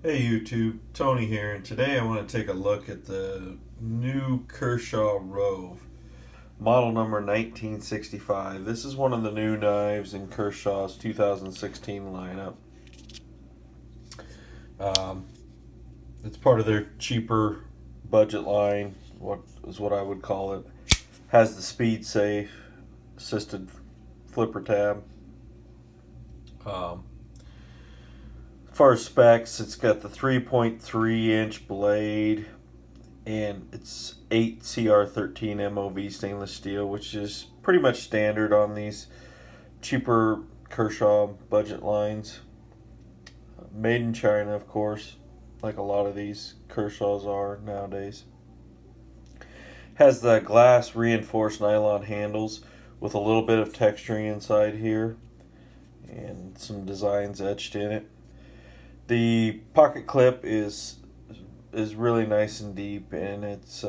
Hey YouTube, Tony here, and today I want to take a look at the new Kershaw Rove, model number 1965. This is one of the new knives in Kershaw's 2016 lineup. Um, it's part of their cheaper budget line, what I would call it. Has the speed safe assisted flipper tab. As far as specs, it's got the 3.3 inch blade, and it's 8 CR13 MOV stainless steel, which is pretty much standard on these cheaper Kershaw budget lines. Made in China, of course, like a lot of these Kershaws are nowadays. Has the glass reinforced nylon handles with a little bit of texturing inside here and some designs etched in it. The pocket clip is really nice and deep, and it's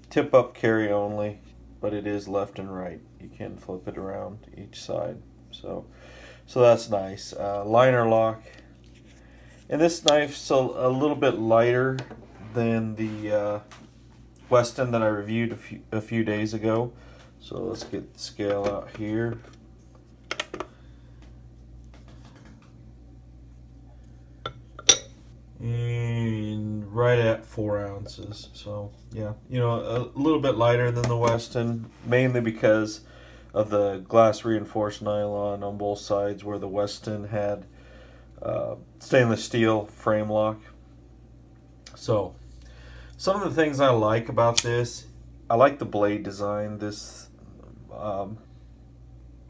tip up carry only, but it is left and right. You can flip it around each side, so that's nice. Liner lock, and this knife's a little bit lighter than the Weston that I reviewed a few days ago. So let's get the scale out here. And right at 4 ounces. So yeah, a little bit lighter than the Weston, mainly because of the glass reinforced nylon on both sides, where the Weston had stainless steel frame lock. So some of the things I like about this, I like the blade design. This kind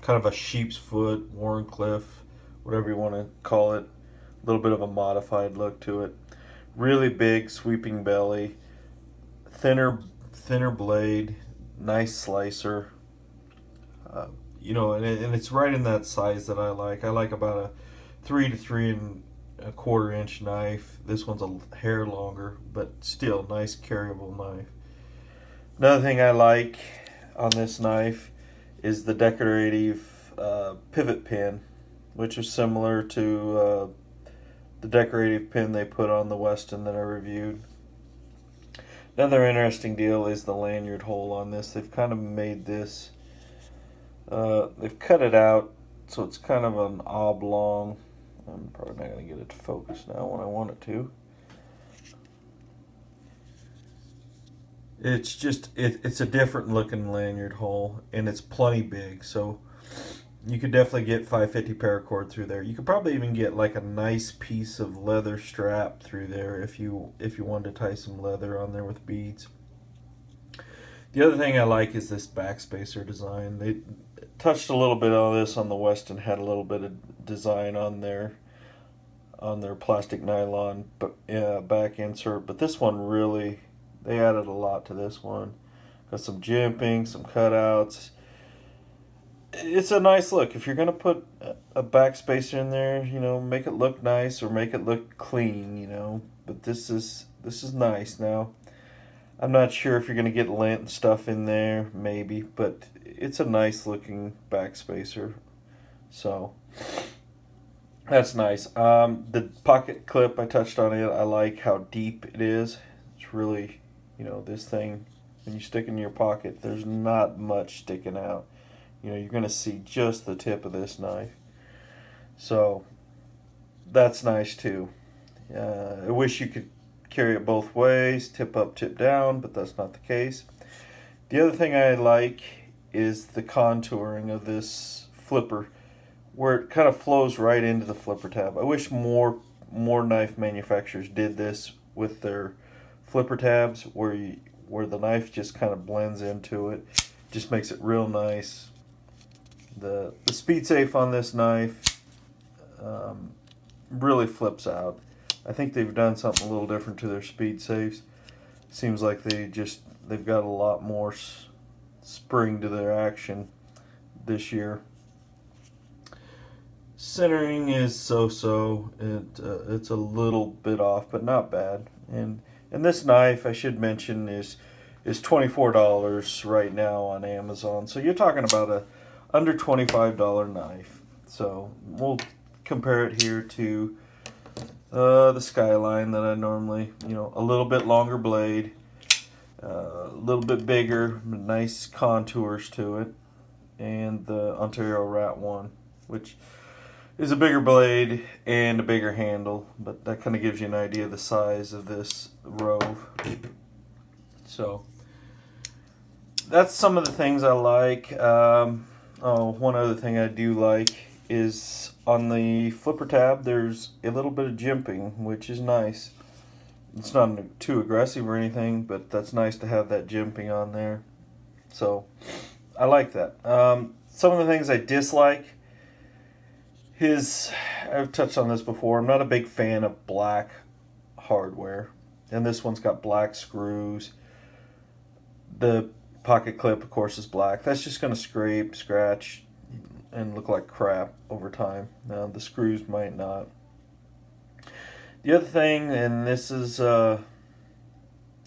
of a sheep's foot, Warncliffe, whatever you want to call it. A little bit of a modified look to it. Really big sweeping belly, thinner blade, nice slicer. And it's right in that size that I like. I like about a 3 to 3.25 inch knife. This one's a hair longer, but still nice carryable knife. Another thing I like on this knife is the decorative pivot pin, which is similar to the decorative pin they put on the Weston that I reviewed. Another interesting deal is the lanyard hole on this. They've kind of made this, they've cut it out so it's kind of an oblong. I'm probably not going to get it to focus now when I want it to. It's just, it's a different looking lanyard hole, and it's plenty big, so you could definitely get 550 paracord through there. You could probably even get like a nice piece of leather strap through there if you wanted to tie some leather on there with beads. The other thing I like is this backspacer design. They touched a little bit on this on the Weston, had a little bit of design on their plastic nylon back insert, but this one really, they added a lot to this one. Got some jimping, some cutouts. It's a nice look. If you're going to put a backspacer in there, make it look nice or make it look clean, But this is nice. Now, I'm not sure if you're going to get lint and stuff in there, maybe, but it's a nice looking backspacer. So that's nice. The pocket clip, I touched on it. I like how deep it is. It's really, this thing, when you stick it in your pocket, there's not much sticking out. You're going to see just the tip of this knife. So that's nice too. I wish you could carry it both ways, tip up, tip down, but that's not the case. The other thing I like is the contouring of this flipper, where it kind of flows right into the flipper tab. I wish more knife manufacturers did this with their flipper tabs, where the knife just kind of blends into it. Just makes it real nice. The speed safe on this knife really flips out. I think they've done something a little different to their speed safes. Seems like they've got a lot more spring to their action this year. Centering is so-so. It's a little bit off, but not bad. And this knife, I should mention, is $24 right now on Amazon. So you're talking about a under $25 knife. So we'll compare it here to The Skyline that I normally, a little bit longer blade, a little bit bigger, nice contours to it, and the Ontario Rat 1, which is a bigger blade and a bigger handle, but that kind of gives you an idea of the size of this Rove. So that's some of the things I like. One other thing I do like is on the flipper tab there's a little bit of jimping, which is nice. It's not too aggressive or anything, but that's nice to have that jimping on there. So I like that. Some of the things I dislike is, I've touched on this before, I'm not a big fan of black hardware. And this one's got black screws. The pocket clip, of course, is black. That's just going to scrape, scratch, and look like crap over time. Now, the screws might not. The other thing, and this is a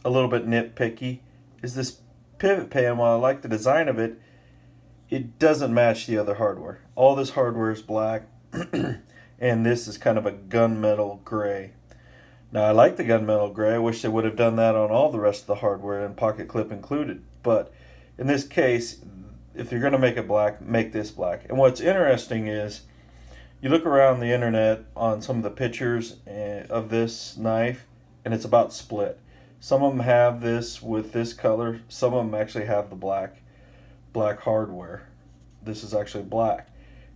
little bit nitpicky, is this pivot pan. While I like the design of it, it doesn't match the other hardware. All this hardware is black, and this is kind of a gunmetal gray. Now, I like the gunmetal gray. I wish they would have done that on all the rest of the hardware, and pocket clip included. But in this case, if you're going to make it black, make this black. And what's interesting is, you look around the internet on some of the pictures of this knife, and it's about split. Some of them have this with this color. Some of them actually have the black hardware. This is actually black.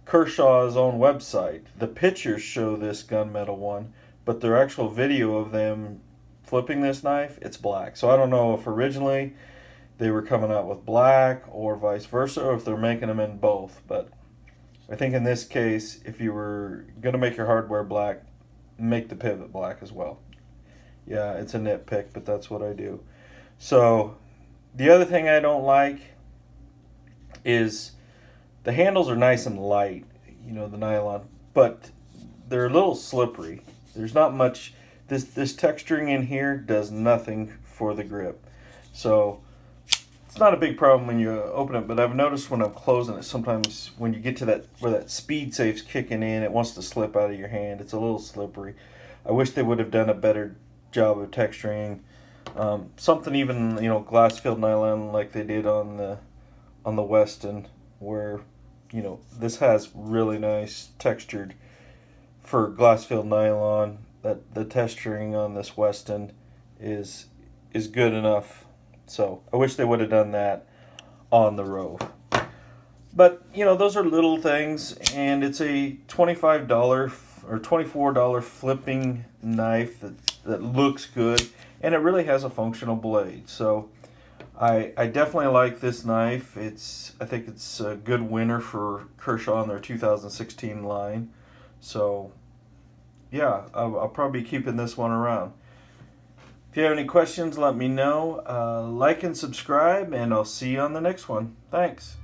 Kershaw's own website, the pictures show this gunmetal one, but their actual video of them flipping this knife, it's black. So I don't know if originally they were coming out with black or vice versa, or if they're making them in both. But I think in this case, if you were going to make your hardware black, make the pivot black as well. Yeah, it's a nitpick, but that's what I do. So the other thing I don't like is the handles are nice and light, the nylon, but they're a little slippery. There's not much, this texturing in here does nothing for the grip. So it's not a big problem when you open it, but I've noticed when I'm closing it, sometimes when you get to that where that speed safe's kicking in, it wants to slip out of your hand. It's a little slippery. I wish they would have done a better job of texturing. Something even, glass-filled nylon like they did on the Weston, where, this has really nice textured for glass-filled nylon. That the texturing on this Weston is good enough. So I wish they would have done that on the Rove. But, those are little things, and it's a $25 or $24 flipping knife that looks good, and it really has a functional blade. So I definitely like this knife. I think it's a good winner for Kershaw in their 2016 line. So yeah, I'll probably be keeping this one around. If you have any questions, let me know. Like and subscribe, and I'll see you on the next one. Thanks.